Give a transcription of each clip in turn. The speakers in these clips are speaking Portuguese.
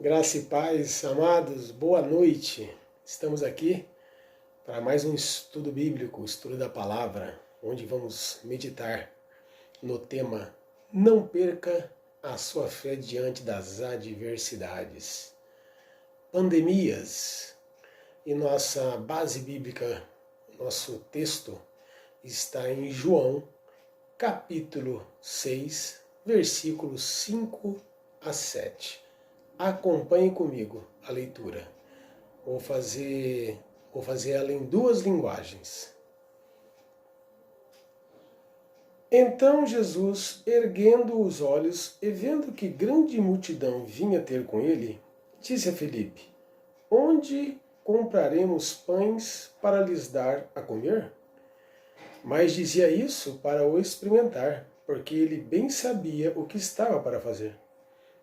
Graça e paz, amados, boa noite. Estamos aqui para mais um estudo bíblico, estudo da palavra, onde vamos meditar no tema Não perca a sua fé diante das adversidades. Pandemias. E nossa base bíblica, nosso texto está em João, capítulo 6, versículos 5 a 7. Acompanhe comigo a leitura. Vou fazer ela em duas linguagens. Então Jesus, erguendo os olhos e vendo que grande multidão vinha ter com ele, disse a Filipe: Onde compraremos pães para lhes dar a comer? Mas dizia isso para o experimentar, porque ele bem sabia o que estava para fazer.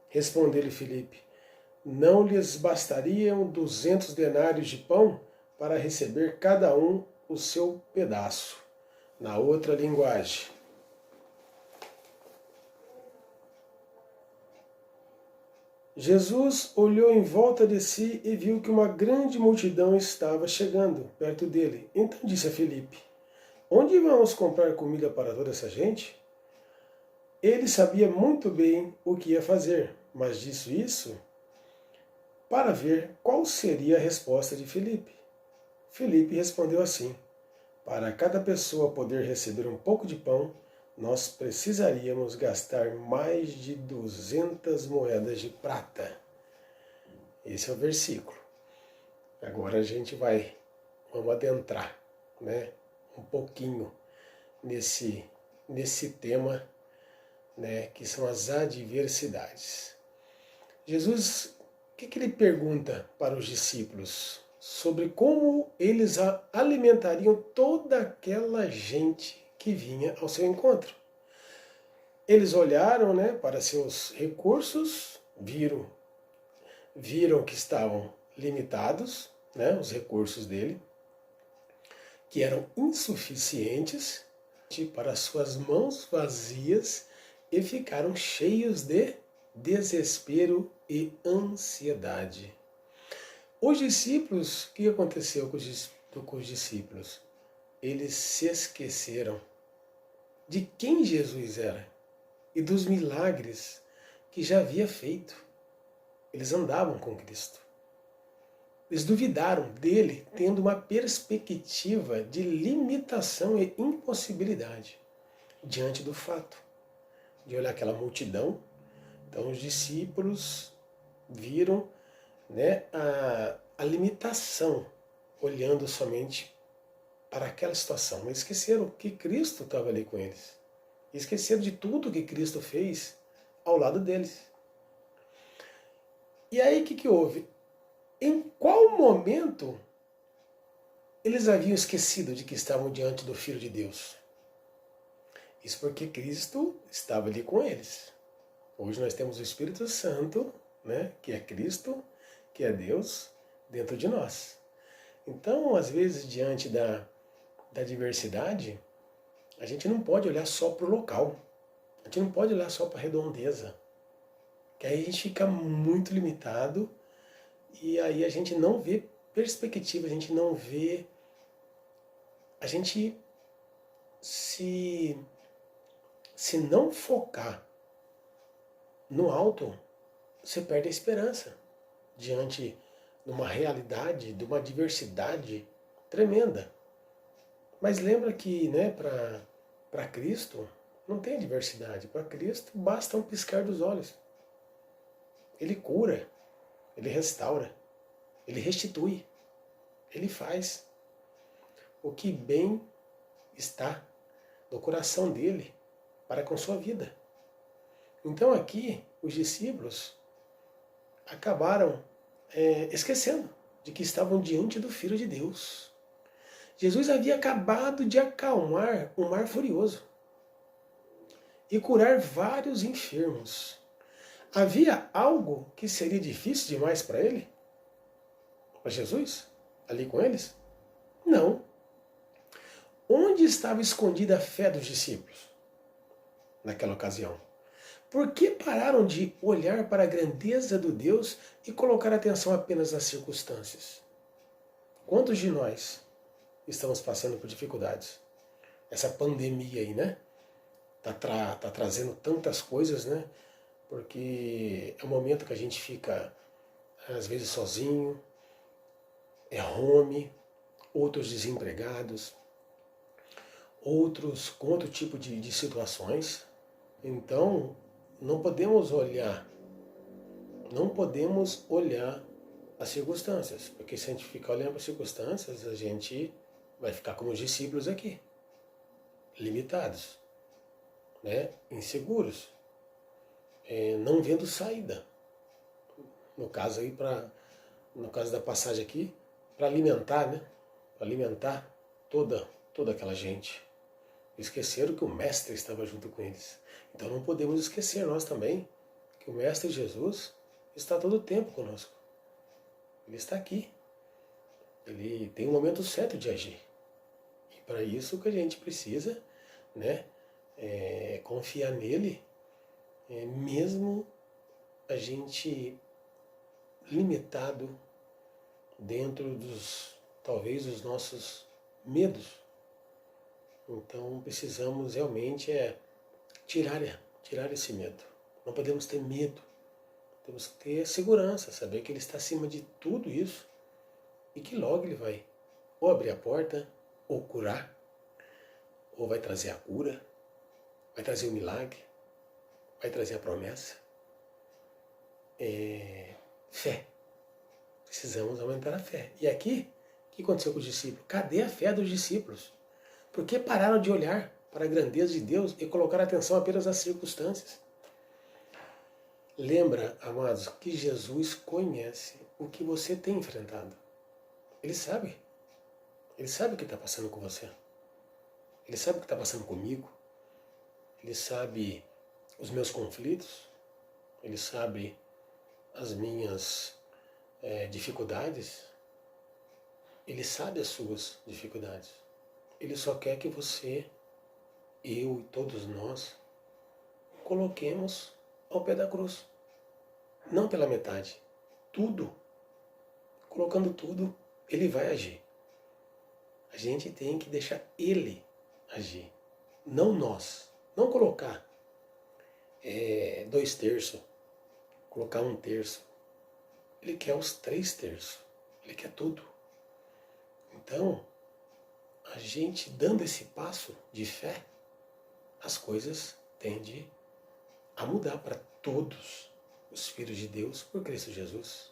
Respondeu-lhe Filipe: Não lhes bastariam 200 denários de pão para receber cada um o seu pedaço? Na outra linguagem. Jesus olhou em volta de si e viu que uma grande multidão estava chegando perto dele. Então disse a Filipe: Onde vamos comprar comida para toda essa gente? Ele sabia muito bem o que ia fazer, mas disse isso para ver qual seria a resposta de Filipe. Filipe respondeu assim: Para cada pessoa poder receber um pouco de pão, nós precisaríamos gastar mais de 200 moedas de prata. Esse é o versículo. Agora a gente vamos adentrar, um pouquinho nesse tema, que são as adversidades. Jesus, o que ele pergunta para os discípulos? Sobre como eles alimentariam toda aquela gente que vinha ao seu encontro. Eles olharam, para seus recursos, viram que estavam limitados, os recursos dele, que eram insuficientes para suas mãos vazias e ficaram cheios de desespero e ansiedade. Os discípulos, o que aconteceu com os discípulos? Eles se esqueceram de quem Jesus era e dos milagres que já havia feito. Eles andavam com Cristo. Eles duvidaram dele, tendo uma perspectiva de limitação e impossibilidade diante do fato de olhar aquela multidão. Então os discípulos viram a limitação, olhando somente para aquela situação, mas esqueceram que Cristo estava ali com eles. Esqueceram de tudo que Cristo fez ao lado deles. E aí o que houve? Em qual momento eles haviam esquecido de que estavam diante do Filho de Deus? Isso porque Cristo estava ali com eles. Hoje nós temos o Espírito Santo, que é Cristo, que é Deus, dentro de nós. Então, às vezes, diante da diversidade, a gente não pode olhar só para o local. A gente não pode olhar só para a redondeza. Que aí a gente fica muito limitado e aí a gente não vê perspectiva, a gente não vê... A gente, se não focar no alto, você perde a esperança diante de uma realidade, de uma diversidade tremenda. Mas lembra que para Cristo não tem diversidade. Para Cristo basta um piscar dos olhos. Ele cura, ele restaura, ele restitui, ele faz o que bem está no coração dele para com sua vida. Então aqui os discípulos acabaram esquecendo de que estavam diante do Filho de Deus. Jesus havia acabado de acalmar um mar furioso e curar vários enfermos. Havia algo que seria difícil demais para ele? Para Jesus? Ali com eles? Não. Onde estava escondida a fé dos discípulos naquela ocasião? Por que pararam de olhar para a grandeza do Deus e colocar atenção apenas nas circunstâncias? Quantos de nós estamos passando por dificuldades? Essa pandemia aí, né? Tá trazendo tantas coisas, né? Porque é um momento que a gente fica, às vezes, sozinho, é home, outros desempregados, outros com outro tipo de situações. Então, não podemos olhar as circunstâncias, porque se a gente ficar olhando para as circunstâncias, a gente vai ficar como os discípulos aqui, limitados, né? Inseguros, não vendo saída. No caso aí, no caso da passagem aqui, para alimentar, né? Para alimentar toda aquela gente. Esqueceram que o Mestre estava junto com eles. Então não podemos esquecer nós também que o Mestre Jesus está todo o tempo conosco. Ele está aqui. Ele tem o momento certo de agir. E para isso que a gente precisa, né, confiar nele, mesmo a gente limitado dentro talvez, dos nossos medos. Então precisamos realmente tirar esse medo. Não podemos ter medo. Temos que ter segurança, saber que Ele está acima de tudo isso e que logo Ele vai ou abrir a porta, ou curar, ou vai trazer a cura, vai trazer o milagre, vai trazer a promessa. Fé. Precisamos aumentar a fé. E aqui, o que aconteceu com os discípulos? Cadê a fé dos discípulos? Por que pararam de olhar para a grandeza de Deus e colocar atenção apenas nas circunstâncias? Lembra, amados, que Jesus conhece o que você tem enfrentado. Ele sabe. Ele sabe o que está passando com você. Ele sabe o que está passando comigo. Ele sabe os meus conflitos. Ele sabe as minhas dificuldades. Ele sabe as suas dificuldades. Ele só quer que você, eu e todos nós, coloquemos ao pé da cruz. Não pela metade. Tudo. Colocando tudo, Ele vai agir. A gente tem que deixar Ele agir. Não nós. Não colocar 2/3. Colocar 1/3. Ele quer os 3/3. Ele quer tudo. Então, a gente dando esse passo de fé, as coisas tendem a mudar para todos os filhos de Deus por Cristo Jesus.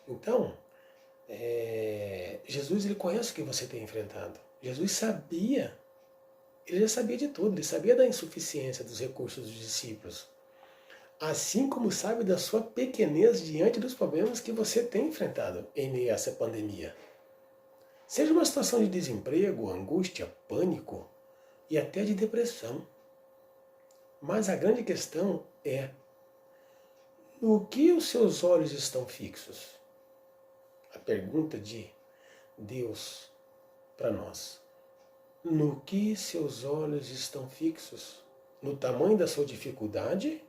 Então, Jesus, ele conhece o que você tem enfrentado. Jesus sabia, ele já sabia de tudo, ele sabia da insuficiência dos recursos dos discípulos, assim como sabe da sua pequenez diante dos problemas que você tem enfrentado em meio a essa pandemia. Seja uma situação de desemprego, angústia, pânico e até de depressão. Mas a grande questão é: no que os seus olhos estão fixos? A pergunta de Deus para nós. No que seus olhos estão fixos? No tamanho da sua dificuldade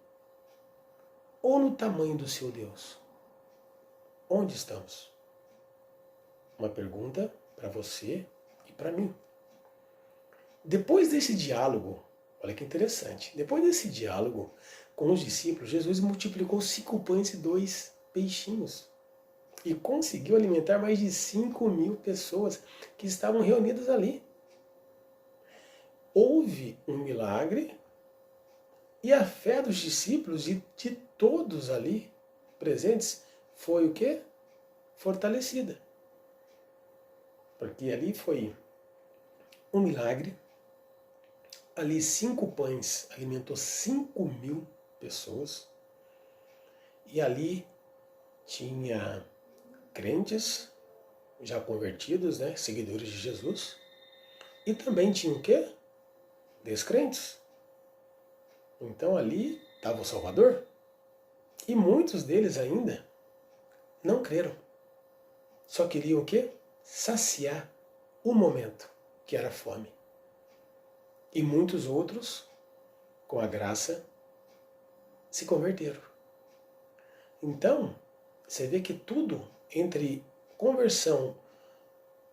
ou no tamanho do seu Deus? Onde estamos? Uma pergunta para você e para mim. Depois desse diálogo, olha que interessante, depois desse diálogo com os discípulos, Jesus multiplicou 5 pães e 2 peixinhos e conseguiu alimentar mais de 5.000 pessoas que estavam reunidas ali. Houve um milagre e a fé dos discípulos e de todos ali presentes foi o quê? Fortalecida. Porque ali foi um milagre, ali 5 pães alimentou 5.000 pessoas, e ali tinha crentes já convertidos, né, seguidores de Jesus, e também tinha o quê? Descrentes. Então ali estava o Salvador, e muitos deles ainda não creram. Só queriam o quê? Saciar o momento, que era a fome. E muitos outros, com a graça, se converteram. Então, você vê que tudo entre conversão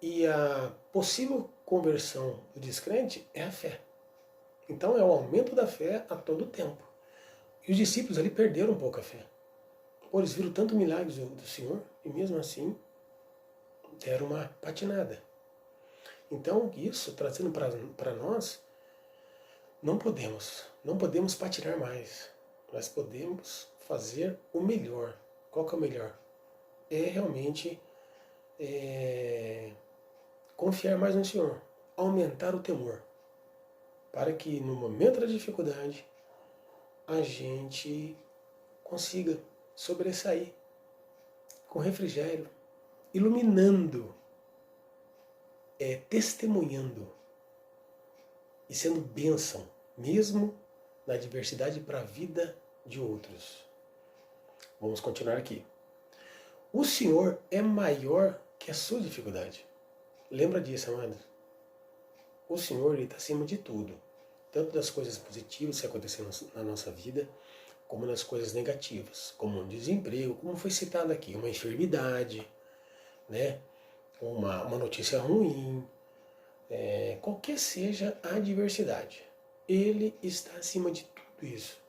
e a possível conversão do descrente é a fé. Então é o aumento da fé a todo tempo. E os discípulos ali perderam um pouco a fé. Pô, eles viram tanto milagres do Senhor e mesmo assim deram uma patinada. Então isso, trazendo para nós, não podemos patinar mais. Nós podemos fazer o melhor. Qual que é o melhor? É realmente confiar mais no Senhor, aumentar o temor, para que no momento da dificuldade a gente consiga sobressair com refrigério, iluminando, testemunhando e sendo bênção, mesmo na adversidade para a vida de outros. Vamos continuar aqui. O Senhor é maior que a sua dificuldade. Lembra disso, amados? O Senhor está acima de tudo. Tanto das coisas positivas que acontecem na nossa vida, como nas coisas negativas, como um desemprego, como foi citado aqui, uma enfermidade, né? uma notícia ruim, qualquer seja a adversidade. Ele está acima de tudo isso.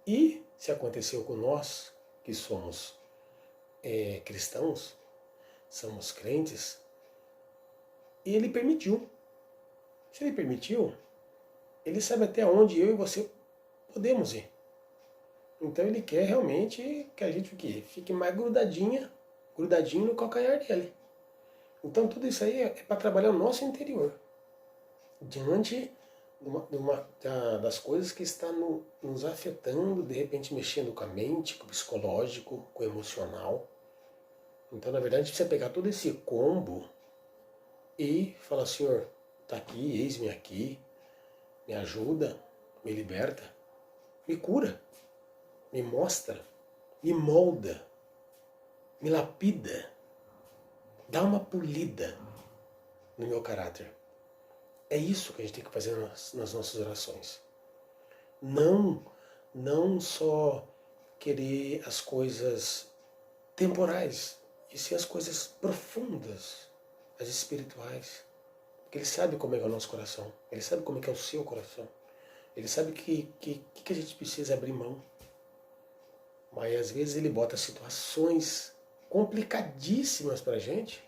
E se aconteceu com nós, que somos cristãos, somos crentes, ele permitiu. Se ele permitiu, ele sabe até onde eu e você podemos ir. Então ele quer realmente que a gente fique mais grudadinho no calcanhar dele. Então tudo isso aí é para trabalhar o nosso interior. Diante das coisas que estão nos afetando, de repente mexendo com a mente, com o psicológico, com o emocional. Então na verdade a gente precisa pegar todo esse combo e falar, Senhor, está aqui, eis-me aqui, me ajuda, me liberta, me cura, me mostra, me molda, me lapida, dá uma polida no meu caráter. É isso que a gente tem que fazer nas nossas orações. Não só querer as coisas temporais, e sim as coisas profundas, as espirituais. Porque Ele sabe como é o nosso coração, Ele sabe como é o seu coração. Ele sabe que a gente precisa abrir mão. Mas às vezes Ele bota situações complicadíssimas para a gente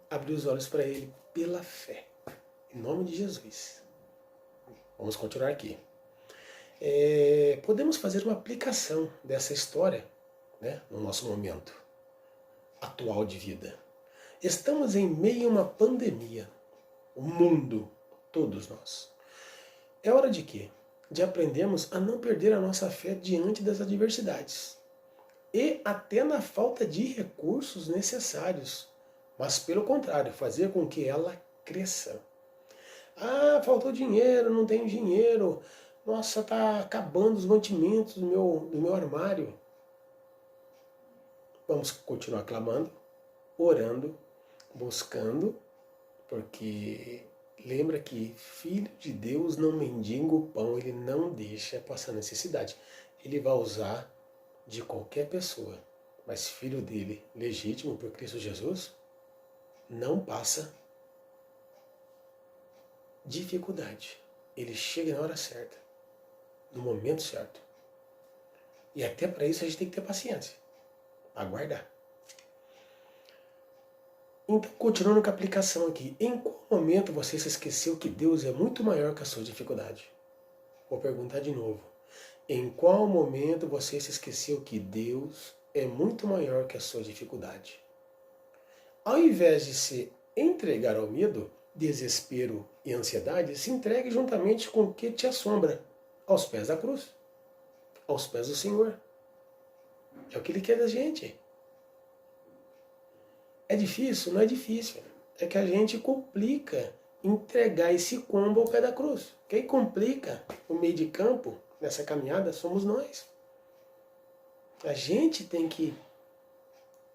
abrir os olhos para Ele pela fé. Em nome de Jesus. Vamos continuar aqui. Podemos fazer uma aplicação dessa história, né, no nosso momento atual de vida. Estamos em meio a uma pandemia. O mundo, todos nós. É hora de quê? De aprendermos a não perder a nossa fé diante das adversidades. E até na falta de recursos necessários. Mas pelo contrário, fazer com que ela cresça. Ah, faltou dinheiro, não tenho dinheiro. Nossa, está acabando os mantimentos do meu armário. Vamos continuar clamando, orando, buscando, porque lembra que filho de Deus não mendiga o pão, ele não deixa passar necessidade. Ele vai usar de qualquer pessoa, mas filho dele, legítimo por Cristo Jesus, não passa dificuldade. Ele chega na hora certa, no momento certo. E até para isso a gente tem que ter paciência, aguardar. Então, continuando com a aplicação aqui, em qual momento você se esqueceu que Deus é muito maior que a sua dificuldade? Vou perguntar de novo. Em qual momento você se esqueceu que Deus é muito maior que a sua dificuldade? Ao invés de se entregar ao medo, desespero e ansiedade, se entregue juntamente com o que te assombra, aos pés da cruz, aos pés do Senhor. É o que Ele quer da gente. É difícil? Não é difícil. É que a gente complica entregar esse combo ao pé da cruz. Quem complica o meio de campo nessa caminhada somos nós. A gente tem que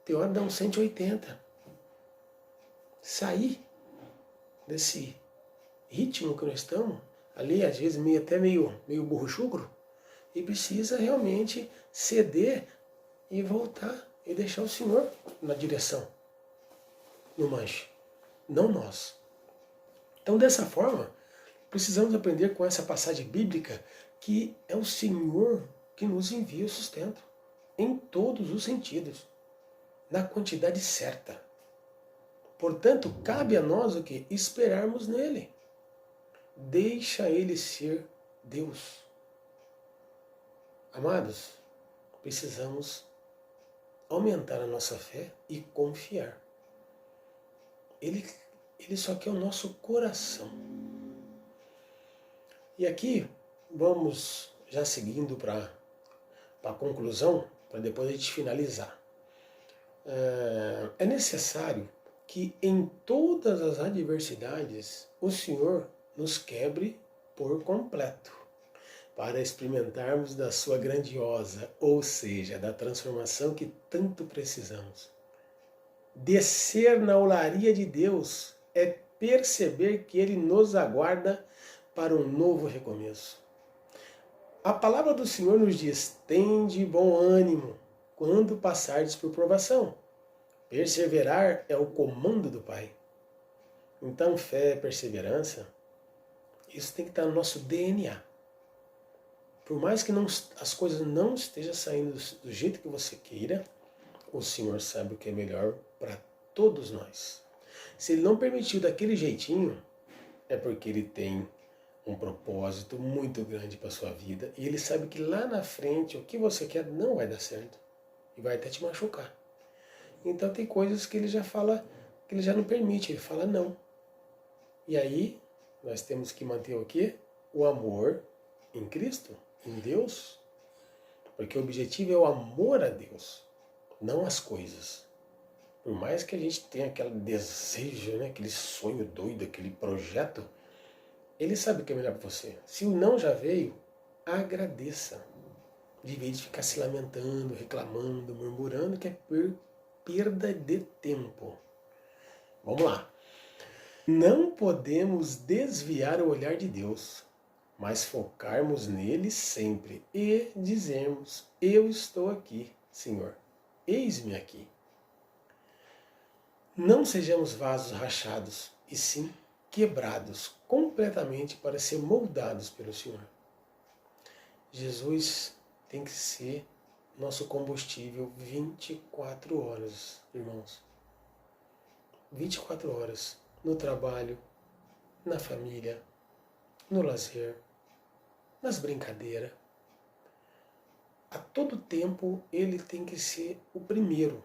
ter hora de dar um 180. Sair desse ritmo que nós estamos, ali, às vezes até meio burro chucro, e precisa realmente ceder e voltar e deixar o Senhor na direção, no manche, não nós. Então, dessa forma, precisamos aprender com essa passagem bíblica que é o Senhor que nos envia o sustento, em todos os sentidos, na quantidade certa. Portanto, cabe a nós o que? Esperarmos nele. Deixa ele ser Deus. Amados, precisamos aumentar a nossa fé e confiar. Ele só quer o nosso coração. E aqui, vamos já seguindo para a conclusão, para depois a gente finalizar. É necessário que em todas as adversidades o Senhor nos quebre por completo, para experimentarmos da sua grandiosa, ou seja, da transformação que tanto precisamos. Descer na olaria de Deus é perceber que Ele nos aguarda para um novo recomeço. A palavra do Senhor nos diz: tende bom ânimo quando passardes por provação. Perseverar é o comando do Pai. Então, fé, perseverança, isso tem que estar no nosso DNA. Por mais que as coisas não estejam saindo do jeito que você queira, o Senhor sabe o que é melhor para todos nós. Se Ele não permitiu daquele jeitinho, é porque Ele tem um propósito muito grande para a sua vida. E Ele sabe que lá na frente o que você quer não vai dar certo. E vai até te machucar. Então tem coisas que Ele já fala, que Ele já não permite. Ele fala não. E aí nós temos que manter o quê? O amor em Cristo, em Deus. Porque o objetivo é o amor a Deus, não as coisas. Por mais que a gente tenha aquele desejo, né, aquele sonho doido, aquele projeto, Ele sabe o que é melhor para você. Se o não já veio, agradeça. De vez de ficar se lamentando, reclamando, murmurando, que é perda de tempo. Vamos lá. Não podemos desviar o olhar de Deus, mas focarmos nele sempre e dizermos: eu estou aqui, Senhor, eis-me aqui. Não sejamos vasos rachados, e sim quebrados completamente para ser moldados pelo Senhor. Jesus tem que ser nosso combustível 24 horas, irmãos. 24 horas no trabalho, na família, no lazer, nas brincadeiras. A todo tempo Ele tem que ser o primeiro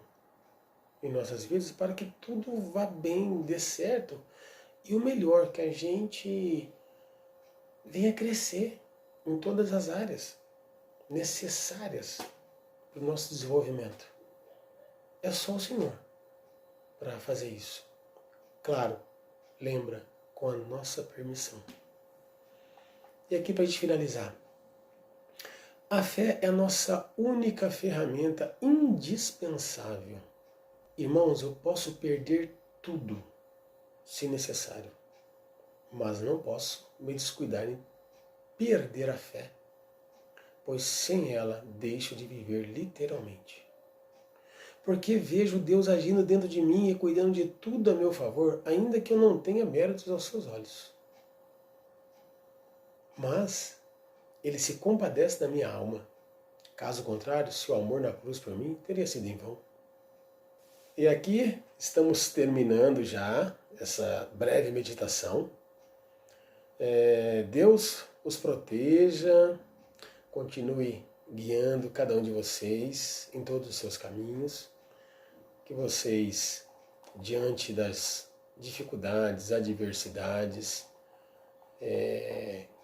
em nossas vidas para que tudo vá bem, dê certo. E o melhor, que a gente venha crescer em todas as áreas necessárias para o nosso desenvolvimento. É só o Senhor para fazer isso. Claro, lembra, com a nossa permissão. E aqui para a gente finalizar. A fé é a nossa única ferramenta indispensável. Irmãos, eu posso perder tudo, se necessário, mas não posso me descuidar em perder a fé, pois sem ela deixo de viver literalmente. Porque vejo Deus agindo dentro de mim e cuidando de tudo a meu favor, ainda que eu não tenha méritos aos seus olhos. Mas Ele se compadece da minha alma. Caso contrário, seu amor na cruz por mim teria sido em vão. E aqui estamos terminando já essa breve meditação. Deus os proteja, continue guiando cada um de vocês em todos os seus caminhos, que vocês, diante das dificuldades, adversidades,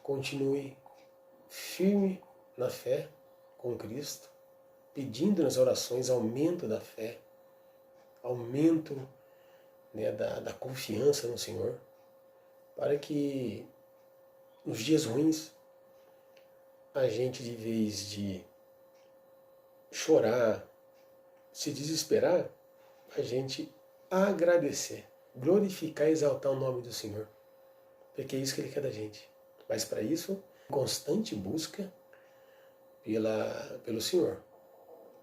continue firme na fé com Cristo, pedindo nas orações aumento da fé, aumento, né, da confiança no Senhor, para que nos dias ruins a gente, de vez de chorar, se desesperar, a gente agradecer, glorificar e exaltar o nome do Senhor, porque é isso que Ele quer da gente. Mas para isso, constante busca pelo Senhor,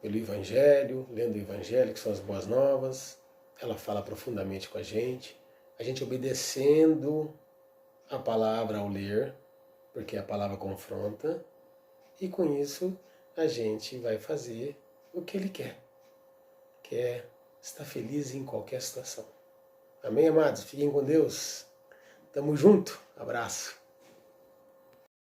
pelo Evangelho, lendo o Evangelho, que são as boas novas. Ela fala profundamente com a gente obedecendo a palavra ao ler, porque a palavra confronta, e com isso a gente vai fazer o que Ele quer, que é estar feliz em qualquer situação. Amém, amados? Fiquem com Deus. Tamo junto. Abraço.